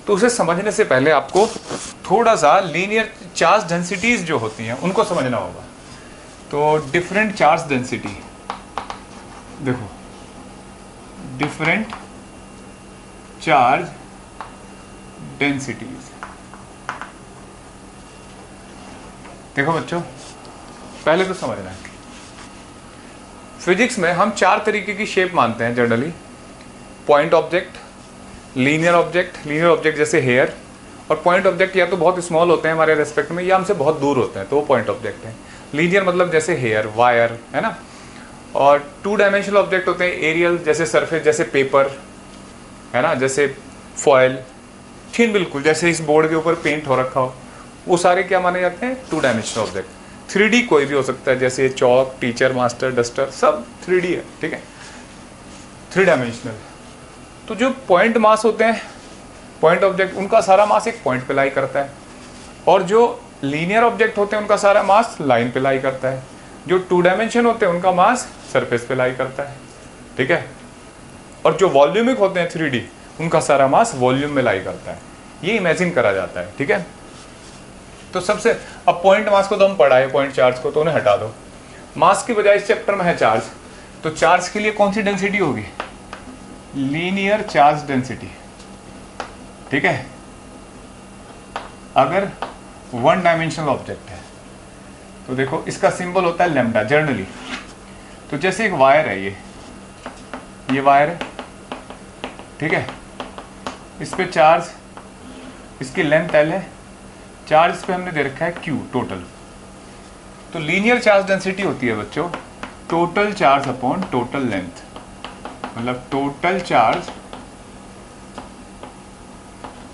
तो उसे समझने से पहले आपको थोड़ा सा लीनियर चार्ज डेंसिटीज जो होती हैं उनको समझना होगा। तो डिफरेंट चार्ज डेंसिटी, देखो डिफरेंट चार्ज डेंसिटीज, देखो बच्चों पहले तो समझना है, फिजिक्स में हम 4 तरीके की शेप मानते हैं generally. Point object, linear object जैसे हेयर, और पॉइंट ऑब्जेक्ट या तो बहुत स्मॉल होते हैं हमारे रेस्पेक्ट में या हमसे बहुत दूर होते हैं, तो वो पॉइंट ऑब्जेक्ट हैं। लीनियर मतलब जैसे हेयर, वायर, है ना। और 2 डायमेंशनल ऑब्जेक्ट होते हैं एरियल, जैसे सरफेस, जैसे पेपर, है ना, जैसे फॉयल, थिन बिल्कुल, जैसे इस बोर्ड के ऊपर पेंट हो रखा हो, वो सारे क्या माने जाते हैं 2 डायमेंशनल ऑब्जेक्ट। 3D कोई भी हो सकता है, जैसे चौक, टीचर, मास्टर, डस्टर, सब 3D है, ठीक है, 3 डायमेंशनल। तो जो पॉइंट मास होते हैं, पॉइंट ऑब्जेक्ट, उनका सारा मास एक पॉइंट पे लाई करता है, और जो लीनियर ऑब्जेक्ट होते हैं उनका सारा मास लाइन पे लाई करता है। जो 2 डायमेंशन होते हैं उनका मास सरफेस पे लाई करता है, ठीक है। और जो वॉल्यूमिक होते हैं 3D, उनका सारा मास वॉल्यूम में लाई करता है। ये इमेजिन करा जाता है, ठीक है। तो सबसे, अब पॉइंट मास को तो हम पढ़ाए, पॉइंट चार्ज को तो उन्हें हटा दो। मास की बजाय इस चैप्टर में है चार्ज, तो चार्ज के लिए कौन सी डेंसिटी होगी, लीनियर चार्ज डेंसिटी, ठीक है। अगर 1 डायमेंशनल ऑब्जेक्ट है तो देखो इसका सिंबल होता है लैम्डा जनरली। तो जैसे एक वायर है, ये वायर है, ठीक है, इस पे चार्ज, इसकी लेंथ L है, चार्ज इस पे हमने दे रखा है Q टोटल। तो लीनियर चार्ज डेंसिटी होती है बच्चों total charge upon total length, मतलब total charge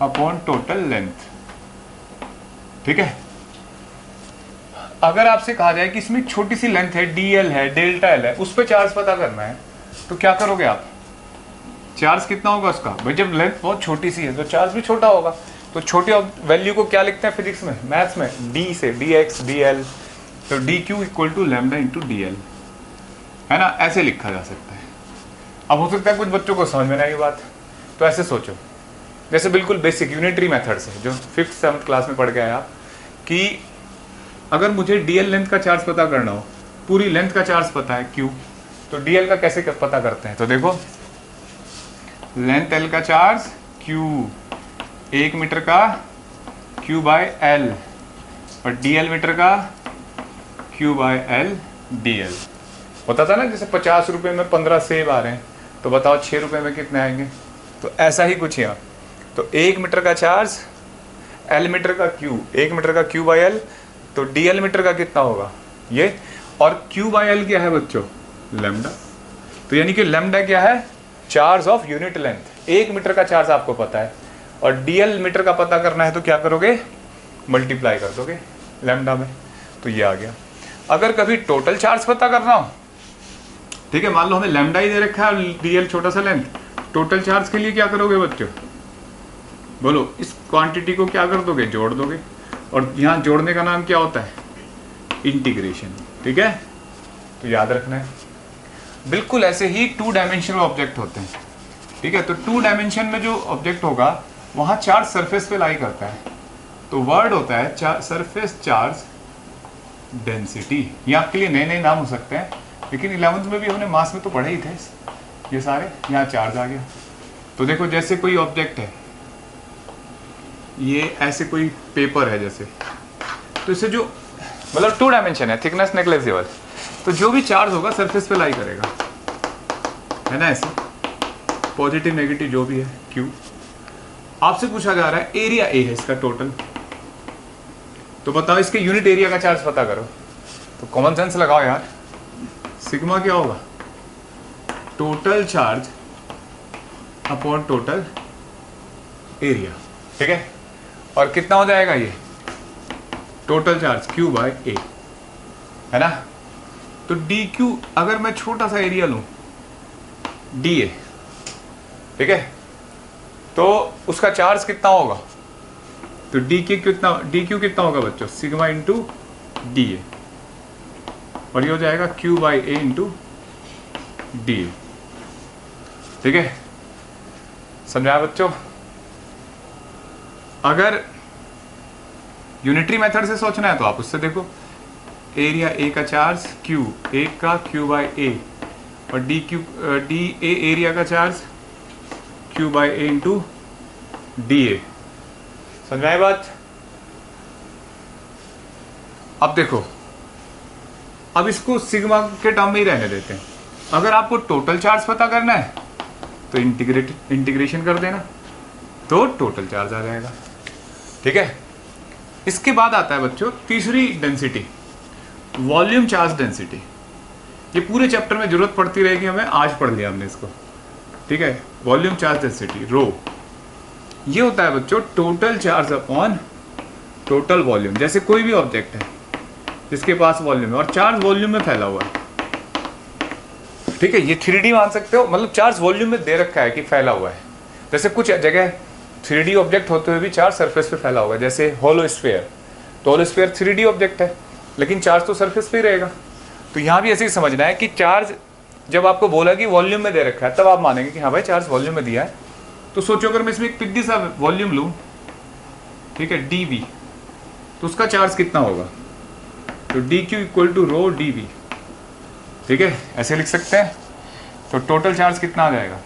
upon total length, ठीक है। अगर आपसे कहा जाए कि इसमें एक छोटी सी लेंथ है, dl है, डेल्टा L है, उस पर चार्ज पता करना है, तो क्या करोगे आप, चार्ज कितना होगा उसका, भाई जब लेंथ बहुत छोटी सी है तो चार्ज भी छोटा होगा। तो छोटी वैल्यू को क्या लिखते हैं फिजिक्स में, मैथ्स में, d से dx dl, तो dq equal to lambda into dl, है ना, ऐसे लिखा जा सकता है। अब हो सकता है कुछ बच्चों को समझ में नहीं आई बात, तो ऐसे सोचो, जैसे बिल्कुल बेसिक यूनिटरी मेथड से जो 5th 7th क्लास में पढ़ के आया, कि अगर मुझे dl लेंथ का चार्ज पता करना हो, पूरी लेंथ का चार्ज पता है q, तो dl का कैसे पता करते हैं, तो देखो लेंथ l का चार्ज q, 1 मीटर का q बाय l, और dl मीटर का q बाय l dl। होता था ना जैसे 50 रुपये में 15 सेब आ रहे हैं, तो बताओ 6 रुपये में कितने आएंगे, तो ऐसा ही कुछ यहाँ। तो 1 मीटर का चार्ज, l मीटर का q, 1 मीटर का q बाय l, तो dl मीटर का कितना होगा ये, और q बाय l क्या है बच्चों, लैम्डा। तो यानी कि लैम्डा क्या है, charge of unit length. 1 metre का चार्ज आपको पता है, और dl मीटर का पता करना है, तो क्या करोगे, मल्टीप्लाई कर दोगे लैम्डा में, तो ये आ गया। अगर कभी टोटल चार्ज पता करना हो, ठीक है, मान लो हमें लैम्डा ही दे रखा है, dl छोटा सा लेंथ, टोटल चार्ज के लिए क्या करोगे बच्चों, बोलो, इस क्वांटिटी को क्या कर दोगे, जोड़ दोगे, और यहाँ जोड़ने का नाम क्या होता है, इंटीग्रेशन, ठीक है। तो याद रखना है, बिल्कुल ऐसे ही 2 डायमेंशनल ऑब्जेक्ट होते हैं, ठीक है। तो 2 डायमेंशन में जो ऑब्जेक्ट होगा वहाँ चार्ज सरफेस पे लाई करता है, तो वर्ड होता है सरफेस चार्ज डेंसिटी। ये आपके लिए नए नए नाम हो सकते हैं, लेकिन 11th में भी हमने मास में तो पढ़े ही थे ये सारे। यहाँ चार्ज आ गया, तो देखो जैसे कोई ऑब्जेक्ट है, ये ऐसे कोई पेपर है जैसे, तो इसे जो मतलब 2 डायमेंशन है, थिकनेस नेग्लिजिबल, तो जो भी चार्ज होगा सरफेस पे लाई करेगा, है ना, ऐसे पॉजिटिव नेगेटिव जो भी है Q। आपसे पूछा जा रहा है एरिया A है इसका टोटल, तो बताओ इसके यूनिट एरिया का चार्ज पता करो, तो कॉमन सेंस लगाओ यार, सिग्मा क्या होगा, total charge upon total area, ठीक है। और कितना हो जाएगा ये, total charge Q by A, है ना। तो dq, अगर मैं छोटा सा एरिया लूं dA, ठीक है, तो उसका चार्ज कितना होगा, तो डी क्यू कितना होगा बच्चों, सिग्मा इंटू डी ए, और ये हो जाएगा Q by A into D A. ठीक है, समझाया बच्चों। अगर यूनिटरी मेथड से सोचना है तो आप उससे देखो, एरिया ए का चार्ज क्यू, ए का क्यू बाई ए, और डी ए एरिया का charge Q by A into D A. समझ में आई बात। अब देखो, अब इसको सिग्मा के टर्म में ही रहने देते हैं। अगर आपको टोटल चार्ज पता करना है तो इंटीग्रेशन कर देना, तो टोटल चार्ज आ जाएगा। ठीक है, इसके बाद आता है बच्चों तीसरी डेंसिटी, वॉल्यूम चार्ज डेंसिटी। ये पूरे चैप्टर में जरूरत पड़ती रहेगी हमें, आज पढ़ लिया हमने इसको। ठीक है, वॉल्यूम चार्ज डेंसिटी रो, ये होता है बच्चों total charge upon total volume. जैसे कोई भी ऑब्जेक्ट है जिसके पास वॉल्यूम है और चार्ज वॉल्यूम में फैला हुआ है, ठीक है, ये 3D मान सकते हो, मतलब चार्ज वॉल्यूम में दे रखा है कि फैला हुआ है। जैसे कुछ जगह 3D ऑब्जेक्ट होते हुए भी चार्ज सरफेस पे फैला होगा, जैसे होलो स्फीयर, तो होलो स्फीयर 3D ऑब्जेक्ट है लेकिन चार्ज तो सरफेस पे ही रहेगा। तो यहाँ भी ऐसे ही समझना है कि चार्ज जब आपको बोला कि वॉल्यूम में दे रखा है तब आप मानेंगे कि हाँ भाई चार्ज वॉल्यूम में दिया है। तो सोचो अगर मैं इसमें एक पिद्दी सा वॉल्यूम लूँ, ठीक है, dV, तो उसका चार्ज कितना होगा, तो dq equal to rho dV। ठीक है, ऐसे लिख सकते हैं। तो टोटल चार्ज कितना आ जाएगा,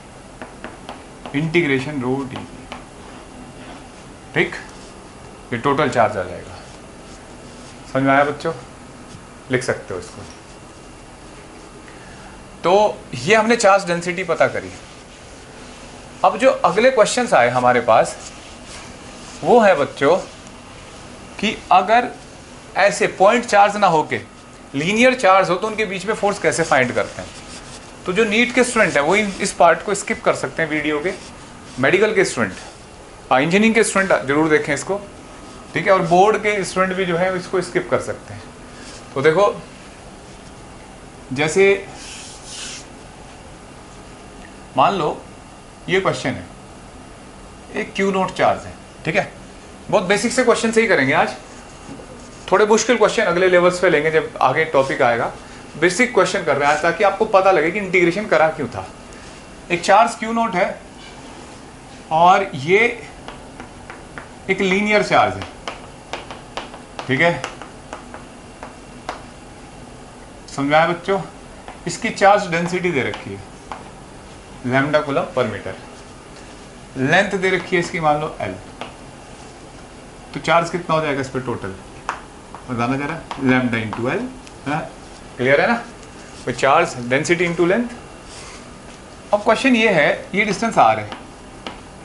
इंटीग्रेशन रो dV। ठीक, ये टोटल चार्ज आ जाएगा। समझ में आया बच्चों, लिख सकते हो इसको। तो ये हमने चार्ज डेंसिटी पता करी। अब जो अगले क्वेश्चंस आए हमारे पास वो है बच्चों कि अगर ऐसे पॉइंट चार्ज ना होके लीनियर चार्ज हो तो उनके बीच में फोर्स कैसे फाइंड करते हैं। तो जो नीट के स्टूडेंट हैं वो इस पार्ट को स्किप कर सकते हैं वीडियो के। मेडिकल के स्टूडेंट, इंजीनियरिंग के स्टूडेंट जरूर देखें इसको। ठीक है, और बोर्ड के स्टूडेंट भी जो है इसको स्किप कर सकते हैं। तो देखो, जैसे मान लो ये क्वेश्चन है, एक क्यू नोट चार्ज है। ठीक है, बहुत बेसिक से क्वेश्चन से ही करेंगे आज, थोड़े मुश्किल क्वेश्चन अगले लेवल्स पे लेंगे जब आगे टॉपिक आएगा। बेसिक क्वेश्चन कर रहे हैं आज ताकि आपको पता लगे कि इंटीग्रेशन करा क्यों था। एक चार्ज क्यू नोट है और ये एक लीनियर चार्ज है। ठीक है, समझाया बच्चों। इसकी चार्ज डेंसिटी दे रखी है lambda coulomb per metre, length दे रखी है इसकी मान लो L। तो चार्ज कितना हो जाएगा इस पर टोटल, बताना जरा, लैम्डा इंटू L। क्लियर है ना, तो चार्ज डेंसिटी इंटू लेंथ। अब क्वेश्चन ये है, ये डिस्टेंस R है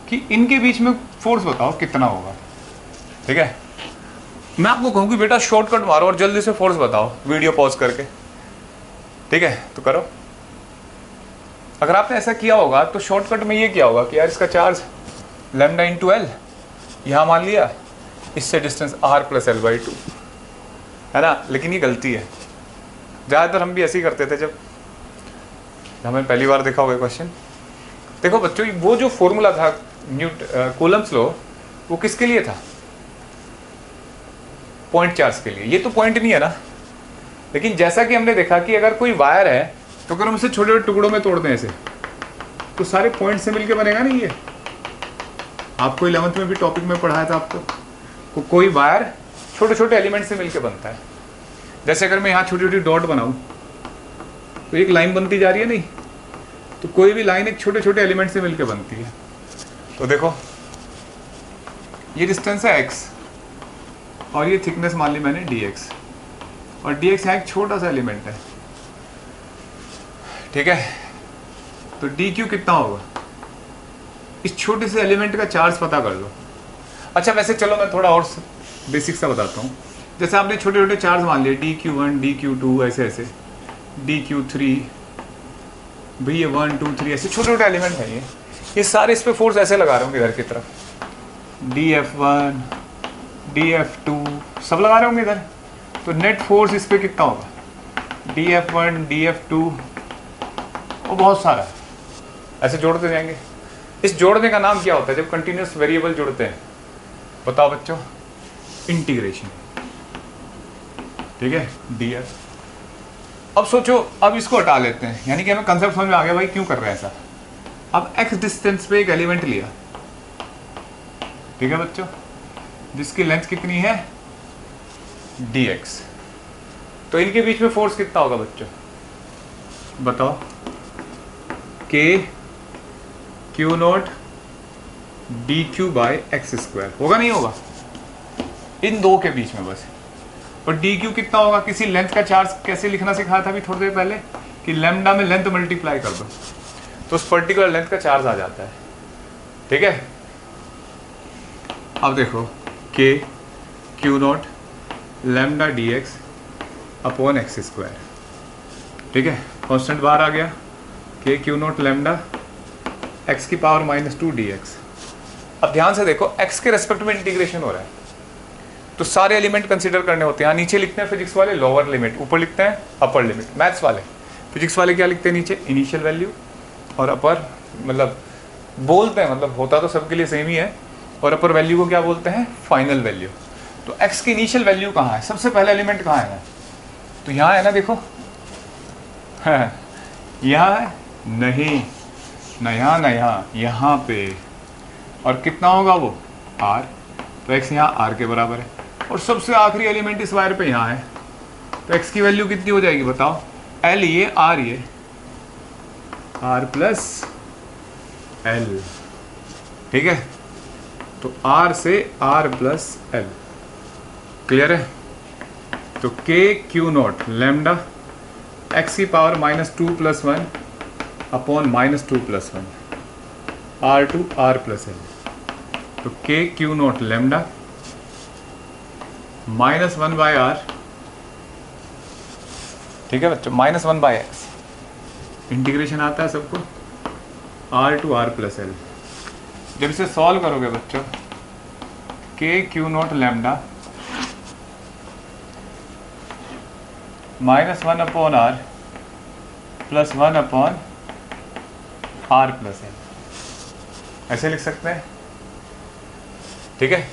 कि इनके बीच में फोर्स बताओ कितना होगा। ठीक है, मैं आपको कहूँ कि बेटा शॉर्टकट मारो और जल्दी से फोर्स बताओ वीडियो पॉज करके। ठीक है, तो करो। अगर आपने ऐसा किया होगा तो शॉर्टकट में ये किया होगा कि यार इसका चार्ज लैम्डा इंटू L, यहाँ मान लिया, इससे distance R plus L by 2 है ना। लेकिन ये गलती है, ज़्यादातर हम भी ऐसे ही करते थे जब हमें पहली बार देखा होगा क्वेश्चन। देखो बच्चों, वो जो फॉर्मूला था कूलम्स लॉ, वो किसके लिए था, पॉइंट चार्ज के लिए। ये तो पॉइंट नहीं है ना। लेकिन जैसा कि हमने देखा कि अगर कोई वायर है तो अगर हम इसे छोटे छोटे टुकड़ों में तोड़ दें ऐसे, तो सारे पॉइंट से मिलके बनेगा नहीं। ये आपको 11th में भी टॉपिक में पढ़ाया था आपको, कोई वायर छोटे छोटे एलिमेंट से मिलके बनता है। जैसे अगर मैं यहाँ छोटी छोटी डॉट बनाऊँ तो एक लाइन बनती जा रही है नहीं, तो कोई भी लाइन एक छोटे छोटे एलिमेंट से मिलके बनती है। तो देखो, ये डिस्टेंस है x और ये थिकनेस मान ली मैंने dx, और dx यहाँ एक छोटा सा एलिमेंट है। ठीक है, तो dq कितना होगा, इस छोटे से एलिमेंट का चार्ज पता कर लो। अच्छा वैसे चलो मैं थोड़ा और बेसिक सा बताता हूँ। जैसे आपने छोटे छोटे चार्ज मान लिए dq1 dq2 ऐसे ऐसे, dq3 भी, ये 1 2 3 ऐसे छोटे छोटे एलिमेंट हैं। ये सारे इस पे फोर्स ऐसे लगा रहे होंगे इधर की तरफ, df1 df2 सब लगा रहे होंगे इधर। तो नेट फोर्स इस पे कितना होगा, df1 df2, वो बहुत सारा ऐसे जोड़ते जाएंगे। इस जोड़ने का नाम क्या होता है, जब कंटिन्यूस वेरिएबल जुड़ते हैं बताओ बच्चों, इंटीग्रेशन, ठीक है, df। अब सोचो, अब इसको हटा लेते हैं, यानी कि हमें कंसेप्ट समझ में आ गया भाई क्यों कर रहे हैं ऐसा। अब x डिस्टेंस पे एक एलिमेंट लिया, ठीक है बच्चों, जिसकी लेंथ कितनी है dx। तो इनके बीच में फोर्स कितना होगा बच्चों, बताओ, k q not dq by X square, होगा नहीं होगा, इन दो के बीच में बस। और dq कितना होगा, किसी लेंथ का चार्ज कैसे लिखना सिखाया था अभी थोड़ी देर पहले, कि लैम्डा में लेंथ मल्टीप्लाई कर दो तो उस पर्टिकुलर लेंथ का चार्ज आ जाता है, ठीक है। अब देखो, k q not lambda dx upon X square, ठीक है, कांस्टेंट बाहर आ गया, k q not lambda x की पावर -2 dx। अब ध्यान से देखो, x के रेस्पेक्ट में इंटीग्रेशन हो रहा है, तो सारे एलिमेंट कंसीडर करने होते हैं। यहाँ नीचे लिखते हैं फिजिक्स वाले लोअर लिमिट, ऊपर लिखते हैं अपर लिमिट। मैथ्स वाले, फिजिक्स वाले क्या लिखते हैं, नीचे इनिशियल वैल्यू और अपर, मतलब बोलते हैं, मतलब होता तो सबके लिए सेम ही है, और अपर वैल्यू को क्या बोलते हैं, फाइनल वैल्यू। तो x की इनिशियल वैल्यू कहाँ है, सबसे पहला एलिमेंट कहाँ है, तो यहाँ है ना, देखो यहाँ है नहीं, ना यहाँ ना यहाँ पे, और कितना होगा वो r, तो x यहाँ r के बराबर है। और सबसे आखिरी एलिमेंट इस वायर पे यहाँ है, तो x की वैल्यू कितनी हो जाएगी बताओ, l ये r प्लस l, ठीक है, तो r से r प्लस l, क्लियर है। तो k q not lambda x की power -2 + 1 upon -2 + 1 r to r plus l, तो k q not lambda -1/r, ठीक है बच्चों, -1/x, इंटीग्रेशन आता है सबको, r to r plus l। जब इसे सॉल्व करोगे बच्चों, k q not lambda -1/r plus 1/r plus l, ऐसे लिख सकते हैं, ठीक है।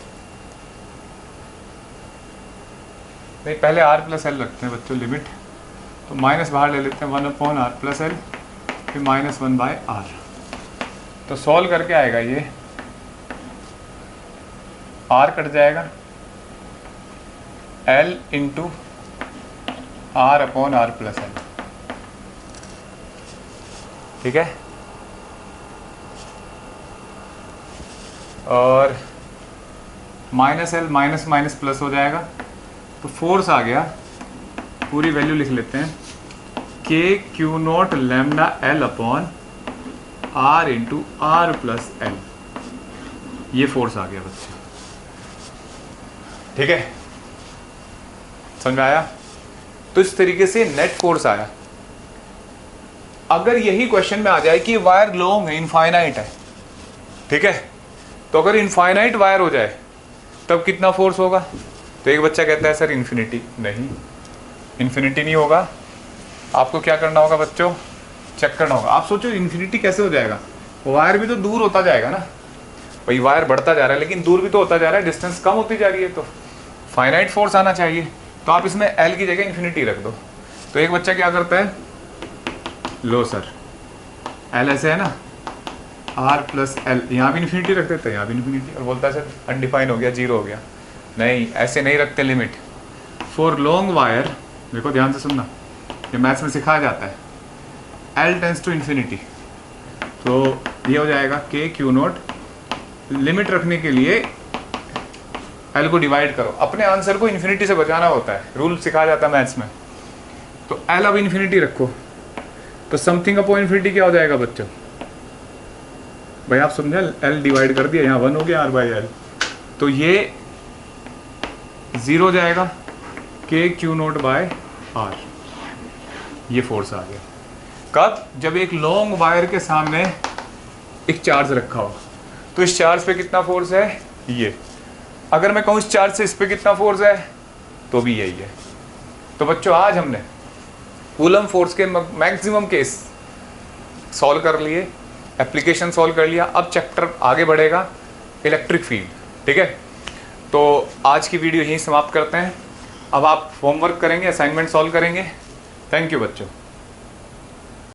नहीं, पहले r प्लस l रखते हैं बच्चों लिमिट, तो माइनस बाहर ले लेते हैं, 1/r प्लस l, फिर -1/r, तो सॉल्व करके आएगा ये, r कट जाएगा, l into r/r plus l, ठीक है। और -l माइनस प्लस हो जाएगा, तो फोर्स आ गया, पूरी वैल्यू लिख लेते हैं, k q not lambda l upon r into r plus l, ये फोर्स आ गया बच्चे, ठीक है, समझ में आया। तो इस तरीके से नेट फोर्स आया। अगर यही क्वेश्चन में आ जाए कि वायर लॉन्ग है, इनफाइनाइट है, ठीक है, तो अगर इनफाइनाइट वायर हो जाए तब कितना फोर्स होगा, तो एक बच्चा कहता है सर इन्फिनिटी, नहीं, इन्फिनिटी नहीं होगा। आपको क्या करना होगा बच्चों, चेक करना होगा। आप सोचो इन्फिनिटी कैसे हो जाएगा, वायर भी तो दूर होता जाएगा ना भाई, वायर बढ़ता जा रहा है लेकिन दूर भी तो होता जा रहा है, डिस्टेंस कम होती जा रही है, तो फाइनाइट फोर्स आना चाहिए। तो आप इसमें एल की जगह इन्फिनिटी रख दो। तो एक बच्चा क्या करता है, लो सर एल ऐसे है ना, आर प्लस एल, यहाँ भी इन्फिनिटी रख देते हैं, यहाँ भी इन्फिनिटी, और बोलता है सर अनडिफाइन हो गया, जीरो हो गया। नहीं, ऐसे नहीं रखते लिमिट। फॉर लॉन्ग वायर, देखो ध्यान से सुनना, ये मैथ्स में सिखाया जाता है, एल टेंस टू इन्फिनिटी, तो ये हो जाएगा के क्यू नॉट, लिमिट रखने के लिए एल को डिवाइड करो, अपने आंसर को इन्फिनिटी से बचाना होता है, रूल सिखाया जाता है मैथ्स में। तो एल अब इन्फिनिटी रखो, तो समथिंग अपॉन इन्फिनिटी क्या हो जाएगा बच्चों, भाई आप समझे, एल डिवाइड कर दिया, यहाँ 1 हो गया r/l, तो ये 0 हो जाएगा, के क्यू नॉट बाय आर, ये फोर्स आ गया। कब, जब एक लॉन्ग वायर के सामने एक चार्ज रखा हो, तो इस चार्ज पे कितना फोर्स है, ये। अगर मैं कहूँ इस चार्ज से इस पे कितना फोर्स है, तो भी यही है। तो बच्चों आज हमने कूलम फोर्स के मैक्सिमम केस सॉल्व कर लिए, एप्लीकेशन सॉल्व कर लिया। अब चैप्टर आगे बढ़ेगा इलेक्ट्रिक फील्ड, ठीक है। तो आज की वीडियो यहीं समाप्त करते हैं। अब आप होमवर्क करेंगे, असाइनमेंट सॉल्व करेंगे। थैंक यू बच्चों।